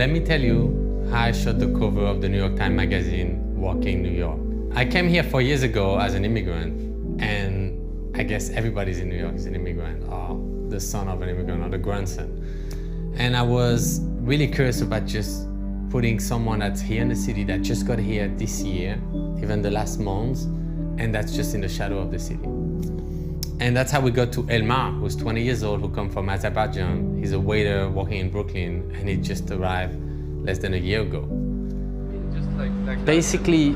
Let me tell you how I shot the cover of the New York Times magazine, Walking New York. I came here 4 years ago as an immigrant, and I guess everybody's in New York is an immigrant, or the son of an immigrant, or the grandson. And I was really curious about just putting someone that's here in the city that just got here this year, even the last month, and that's just in the shadow of the city. And that's how we got to Elmar, who's 20 years old, who comes from Azerbaijan. He's a waiter working in Brooklyn, and he just arrived less than a year ago. Basically,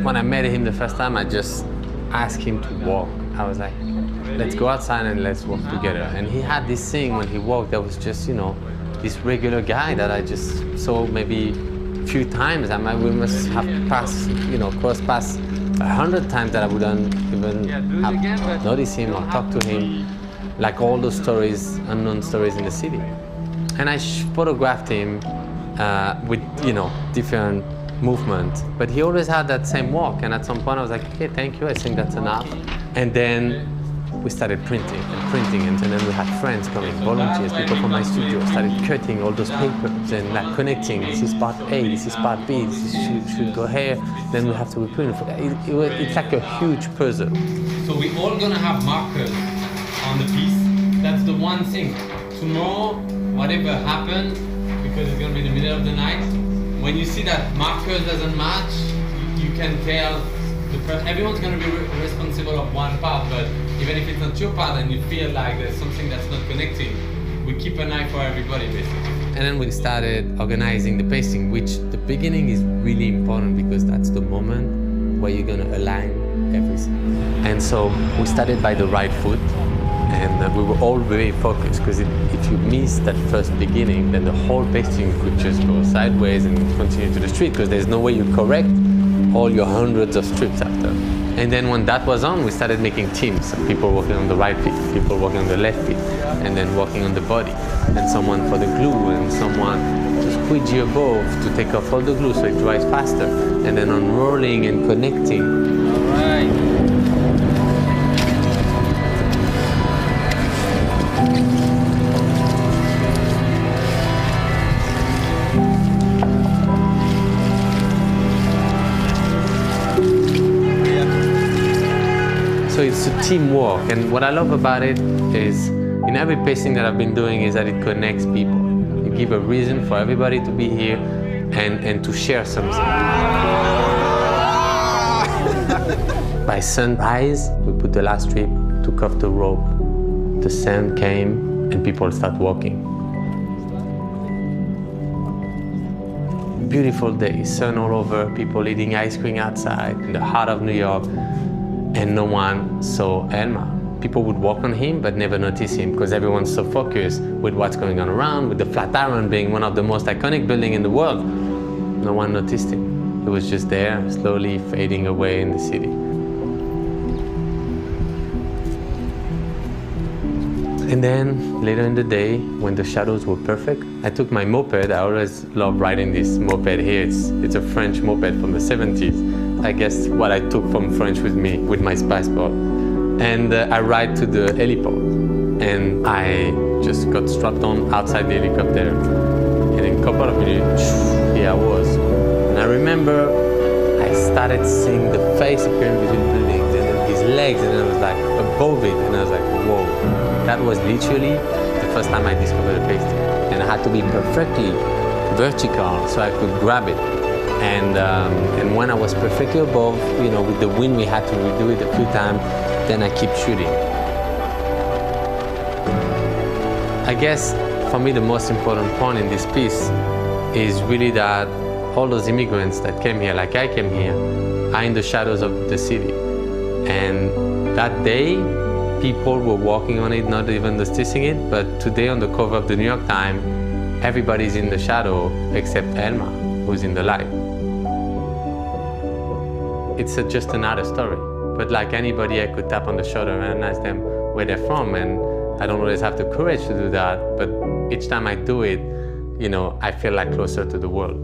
when I met him the first time, I just asked him to walk. I was like, let's go outside and let's walk together. And he had this thing when he walked that was just, you know, this regular guy that I just saw maybe a few times. We must have passed, you know, crossed past 100 times that I wouldn't even have noticed him or talked to him, like all those stories, unknown stories in the city. And I photographed him with, you know, different movement, but he always had that same walk. And at some point I was like, okay, thank you, I think that's enough. And then we started printing, and then we had friends coming, volunteers, people from my studio, started cutting all those papers and like connecting. This is part A, this is part B, this should go here, then we have to reprint. It's like a huge puzzle. So we're all gonna have markers on the piece. That's the one thing. Tomorrow, whatever happens, because it's gonna be in the middle of the night, when you see that marker doesn't match, you can tell everyone's going to be responsible of one part, but even if it's not your part and you feel like there's something that's not connecting, we keep an eye for everybody basically. And then we started organizing the pasting, which the beginning is really important because that's the moment where you're going to align everything. And so we started by the right foot, and we were all very focused, because if you miss that first beginning, then the whole pasting could just go sideways and continue to the street, because there's no way you correct all your hundreds of strips after. And then when that was on, we started making teams. People working on the right feet, people working on the left feet, and then working on the body. And someone for the glue, and someone to squeegee above to take off all the glue so it dries faster. And then unrolling and connecting. All right. So it's a teamwork, and what I love about it is in every pasting that I've been doing is that it connects people. You give a reason for everybody to be here and to share something. By sunrise, we put the last strip, took off the rope, the sun came, and people start walking. Beautiful day, sun all over, people eating ice cream outside in the heart of New York. And no one saw Elmar. People would walk on him but never notice him, because everyone's so focused with what's going on around, with the Flatiron being one of the most iconic buildings in the world. No one noticed him. He was just there, slowly fading away in the city. And then later in the day, when the shadows were perfect, I took my moped. I always love riding this moped here. It's a French moped from the 70s. I guess what I took from French with me, with my passport. And I ride to the heliport. And I just got strapped on outside the helicopter. And in a couple of minutes, here I was. And I remember I started seeing the face appearing between buildings, and then his legs, and I was like above it. And I was like, whoa. That was literally the first time I discovered a pasting. And I had to be perfectly vertical so I could grab it. And when I was perfectly above, you know, with the wind, we had to redo it a few times, then I keep shooting. I guess for me the most important point in this piece is really that all those immigrants that came here, like I came here, are in the shadows of the city. And that day, people were walking on it, not even noticing it, but today on the cover of the New York Times, everybody's in the shadow except Elmar, who's in the light. It's just another story, but like anybody, I could tap on the shoulder and ask them where they're from, and I don't always have the courage to do that, but each time I do it, you know, I feel like closer to the world.